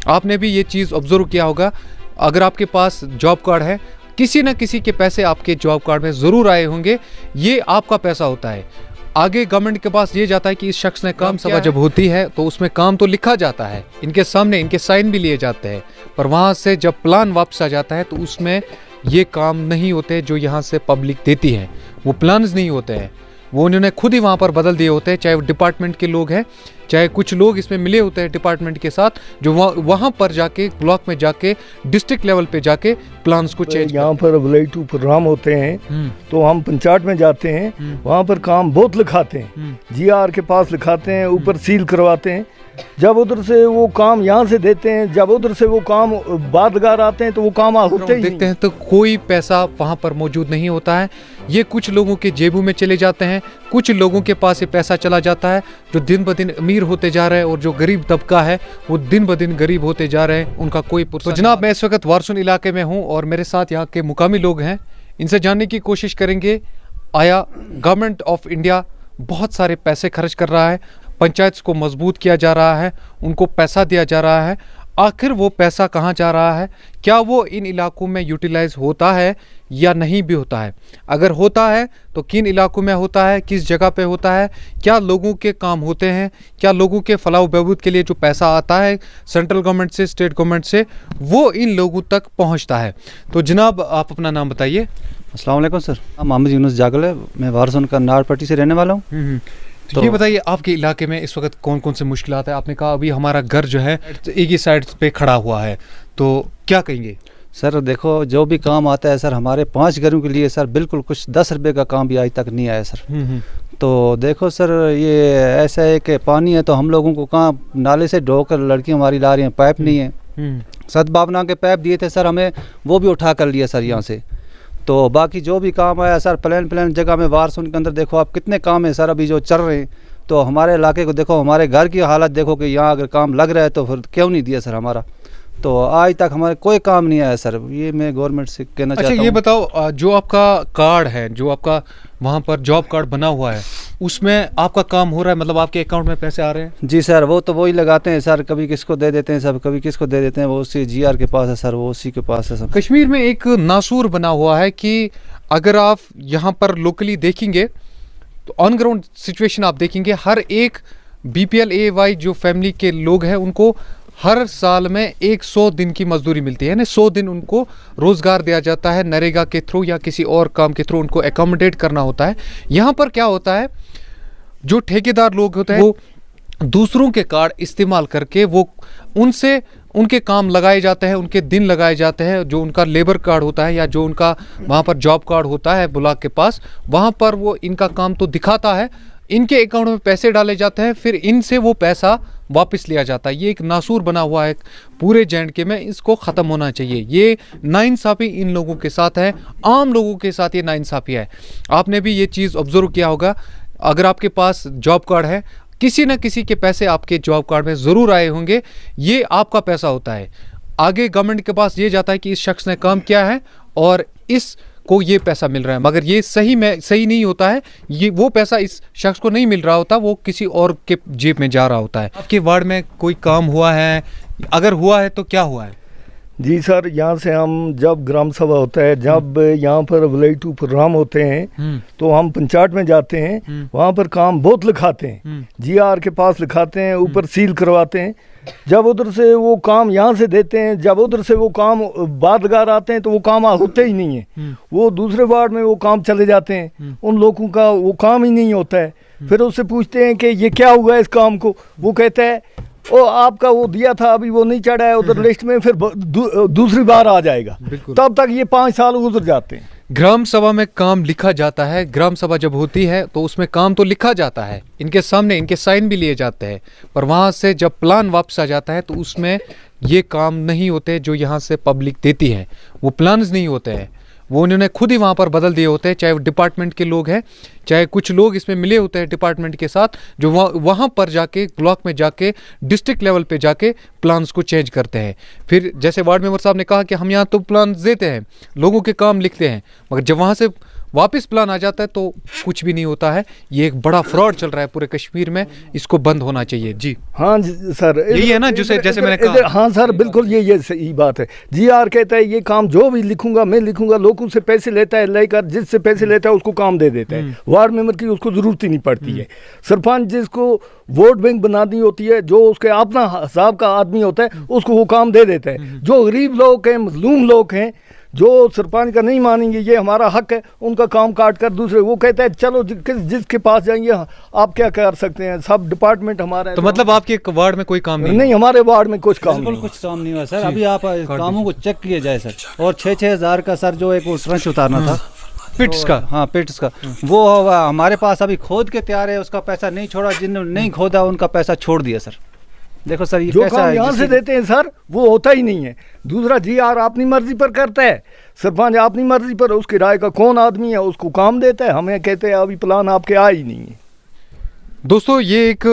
आपने भी ये चीज़ ऑब्जर्व किया होगा, अगर आपके पास जॉब कार्ड है, किसी न किसी के पैसे आपके जॉब कार्ड में ज़रूर आए होंगे। ये आपका पैसा होता है। आगे गवर्नमेंट के पास ये जाता है कि इस शख्स ने काम सभा जब होती है तो उसमें काम तो लिखा जाता है, इनके सामने इनके साइन भी लिए जाते हैं, पर वहाँ से जब प्लान वापस आ जाता है तो उसमें ये काम नहीं होते जो यहाँ से पब्लिक देती है। वो प्लान्स नहीं होते हैं, वो उन्होंने खुद ही वहाँ पर बदल दिए होते हैं। चाहे वो डिपार्टमेंट के लोग हैं, चाहे कुछ लोग इसमें मिले होते हैं डिपार्टमेंट के साथ, जो वहाँ पर जाके ब्लॉक में जाके डिस्ट्रिक्ट लेवल पे जाके प्लान्स को चेंज। यहाँ पर विलेज प्रोग्राम होते हैं तो हम पंचायत में जाते हैं, वहाँ पर काम बहुत लिखाते हैं, जीआर के पास लिखाते हैं, ऊपर सील करवाते हैं। जब उधर से वो काम यहाँ से देते हैं, जब उधर से वो काम बादगार आते हैं तो वो काम होते ही देखते हैं तो कोई पैसा वहाँ पर मौजूद नहीं होता है। ये कुछ लोगों के जेबों में चले जाते हैं, कुछ लोगों के पास ये पैसा चला जाता है जो दिन ब दिन अमीर होते जा रहे हैं, और जो गरीब तबका है वो दिन ब दिन गरीब होते जा रहे हैं, उनका कोई तो जनाब मैं इस वक्त वारसून इलाके में हूँ और मेरे साथ यहाँ के मुकामी लोग हैं। इनसे जानने की कोशिश करेंगे, आया गवर्नमेंट ऑफ इंडिया बहुत सारे पैसे खर्च कर रहा है, पंचायत को मजबूत किया जा रहा है, उनको पैसा दिया जा रहा है, आखिर वो पैसा कहाँ जा रहा है, क्या वो इन इलाकों में यूटिलाइज होता है या नहीं भी होता है, अगर होता है तो किन इलाकों में होता है, किस जगह पे होता है, क्या लोगों के काम होते हैं, क्या लोगों के फलाह बहबूद के लिए जो पैसा आता है सेंट्रल गवर्नमेंट से, स्टेट गवर्नमेंट से, वो इन लोगों तक पहुंचता है। तो जनाब आप अपना नाम बताइए। अस्सलाम वालेकुम सर, मोहम्मद यूनुस जागल है, मैं वारसून का नारपट्टी से रहने वाला हूँ। तो ये बताइए आपके इलाके में इस वक्त कौन कौन से मुश्किलात है? आपने कहा अभी हमारा घर जो है एक ही साइड पे खड़ा हुआ है, तो क्या कहेंगे? सर देखो, जो भी काम आता है सर हमारे 5 घरों के लिए सर बिल्कुल कुछ 10 रुपए का काम भी आज तक नहीं आया सर। तो देखो सर, ये ऐसा है कि पानी है तो हम लोगों को कहाँ नाले से ढोकर लड़की हमारी ला रही हैं, पाइप नहीं है। सद्भावना के पाइप दिए थे सर हमें, वो भी उठा कर लिया सर यहाँ से। तो बाकी जो भी काम आया सर प्लान जगह में वारसून के अंदर देखो आप कितने काम है सर अभी जो चल रहे हैं। तो हमारे इलाके को देखो, हमारे घर की हालत देखो कि यहाँ अगर काम लग रहा है तो फिर क्यों नहीं दिया सर हमारा। तो आज तक हमारे कोई काम नहीं आया सर, ये मैं गवर्नमेंट से कहना चाहता हूँ। अच्छा ये बताओ, जो आपका कार्ड है, जो आपका वहाँ पर जॉब कार्ड बना हुआ है, उसमें आपका काम हो रहा है, मतलब आपके अकाउंट में पैसे आ रहे हैं? जी सर, वो तो वही लगाते हैं सर, कभी किसको दे देते हैं सब, कभी किसको दे देते हैं, वो उसी जीआर के पास है सर, वो उसी के पास है सब। कश्मीर में एक नासूर बना हुआ है कि अगर आप यहाँ पर लोकली देखेंगे तो ऑन ग्राउंड सिचुएशन आप देखेंगे, हर एक BPL AY जो फैमिली के लोग हैं उनको हर साल में 100 दिन की मजदूरी मिलती है ना, 100 दिन उनको रोजगार दिया जाता है नरेगा के थ्रू या किसी और काम के थ्रू, उनको एकोमोडेट करना होता है। यहाँ पर क्या होता है, जो ठेकेदार लोग होते हैं वो दूसरों के कार्ड इस्तेमाल करके वो उनसे उनके काम लगाए जाते हैं, उनके दिन लगाए जाते हैं, जो उनका लेबर कार्ड होता है या जो उनका वहाँ पर जॉब कार्ड होता है ब्लॉक के पास, वहाँ पर वो इनका काम तो दिखाता है, इनके अकाउंट में पैसे डाले जाते हैं, फिर इनसे वो पैसा वापस लिया जाता है। ये एक नासूर बना हुआ है पूरे J&K में, इसको ख़त्म होना चाहिए। ये नाइंसाफ़ी इन लोगों के साथ है, आम लोगों के साथ ये नाइंसाफ़ी है। आपने भी ये चीज़ ऑब्जर्व किया होगा, अगर आपके पास जॉब कार्ड है, किसी न किसी के पैसे आपके जॉब कार्ड में ज़रूर आए होंगे, ये आपका पैसा होता है। आगे गवर्नमेंट के पास ये जाता है कि इस शख्स ने काम किया है और इस को ये पैसा मिल रहा है, मगर ये सही नहीं होता है, ये वो पैसा इस शख्स को नहीं मिल रहा होता, वो किसी और के जेब में जा रहा होता है। आपके वार्ड में कोई काम हुआ है? अगर हुआ है तो क्या हुआ है? जी सर, यहाँ से हम जब ग्राम सभा होता है, जब यहाँ पर विलेज प्रोग्राम होते हैं तो हम पंचायत में जाते हैं, वहाँ पर काम बहुत लिखाते हैं, जीआर के पास लिखाते हैं, ऊपर सील करवाते हैं। जब उधर से वो काम यहाँ से देते हैं, जब उधर से वो काम बादगार आते हैं तो वो काम होते ही नहीं है, वो दूसरे वार्ड में वो काम चले जाते हैं, उन लोगों का वो काम ही नहीं होता है। फिर उससे पूछते हैं कि ये क्या हुआ इस काम को, वो कहता है ओ आपका वो दिया था अभी वो नहीं चढ़ा है उधर लिस्ट में, फिर दूसरी बार आ जाएगा, तब तक ये 5 साल गुजर जाते हैं। ग्राम सभा में काम लिखा जाता है, ग्राम सभा जब होती है तो उसमें काम तो लिखा जाता है, इनके सामने इनके साइन भी लिए जाते हैं, पर वहाँ से जब प्लान वापस आ जाता है तो उसमें ये काम नहीं होते जो यहाँ से पब्लिक देती है, वो प्लान्स नहीं होते हैं, वो उन्होंने खुद ही वहाँ पर बदल दिए होते हैं। चाहे वो डिपार्टमेंट के लोग हैं, चाहे कुछ लोग इसमें मिले होते हैं डिपार्टमेंट के साथ, जो वहाँ पर जाके ब्लॉक में जाके डिस्ट्रिक्ट लेवल पे जाके प्लान्स को चेंज करते हैं। फिर जैसे वार्ड मेंबर साहब ने कहा कि हम यहाँ तो प्लान देते हैं, लोगों के काम लिखते हैं, मगर जब वहाँ से वापस प्लान आ जाता है तो कुछ भी नहीं होता है। ये एक बड़ा फ्रॉड चल रहा है पूरे कश्मीर में, इसको बंद होना चाहिए। जी हाँ जी सर, यही है ना जिसे जैसे मैंने कहा। हाँ सर बिल्कुल ये सही बात है। GR कहता है ये काम जो भी लिखूंगा मैं लिखूंगा, लोगों से पैसे लेता है, लेकर जिससे पैसे लेता है उसको काम दे देता है। वार्ड मेंबर की उसको जरूरत ही नहीं पड़ती है। सरपंच जिसको वोट बैंक बनानी होती है, जो उसके अपना हिसाब का आदमी होता है उसको वो काम दे देता है। जो गरीब लोग हैं, मजलूम लोग हैं, जो सरपंच का नहीं मानेंगे ये हमारा हक है, उनका काम काट कर दूसरे वो कहता है चलो जिसके पास जाएंगे आप क्या कर सकते हैं, सब डिपार्टमेंट हमारा है। तो मतलब आपके वार्ड में कोई काम नहीं हमारे वार्ड में कुछ काम बिल्कुल कुछ काम नहीं हुआ सर। अभी आप कामों को चेक किए जाए सर, और 6-6 हज़ार का सर जो एक ट्रंच उतारना था पिट्स का, हाँ पिट्स का, वो हमारे पास अभी खोद के तैयार है, उसका पैसा नहीं छोड़ा, जिन्होंने नहीं खोदा उनका पैसा छोड़ दिया सर। देखो सर ये जो काम यहाँ से देते हैं सर वो होता ही नहीं है। दूसरा GR अपनी मर्जी पर करता है, सरपंच अपनी मर्जी पर, उसकी राय का कौन आदमी है उसको काम देता है, हमें कहते हैं अभी प्लान आपके आ ही नहीं है। दोस्तों ये एक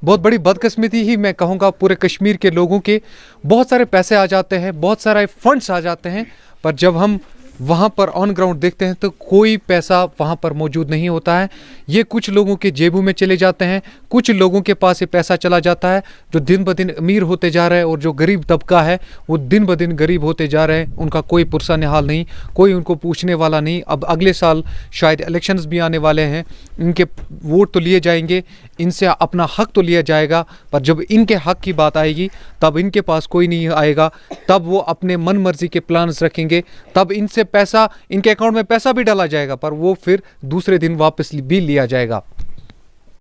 बहुत बड़ी बदकिस्मती ही मैं कहूँगा, पूरे कश्मीर के लोगों के बहुत सारे पैसे आ जाते हैं, बहुत सारे फंड्स आ जाते हैं, पर जब हम वहाँ पर ऑन ग्राउंड देखते हैं तो कोई पैसा वहाँ पर मौजूद नहीं होता है। ये कुछ लोगों के जेबों में चले जाते हैं, कुछ लोगों के पास ये पैसा चला जाता है जो दिन ब दिन अमीर होते जा रहे हैं, और जो गरीब तबका है वो दिन ब दिन गरीब होते जा रहे हैं। उनका कोई पुरसान हाल नहीं, कोई उनको पूछने वाला नहीं। अब अगले साल शायद इलेक्शंस भी आने वाले हैं, इनके वोट तो लिए जाएंगे, इनसे अपना हक तो लिया जाएगा, पर जब इनके हक की बात आएगी तब इनके पास कोई नहीं आएगा, तब वो अपने मन मर्जी के प्लान्स रखेंगे, तब इनसे पैसा, इनके अकाउंट में पैसा भी डाला जाएगा पर वो फिर दूसरे दिन वापस भी लिया जाएगा।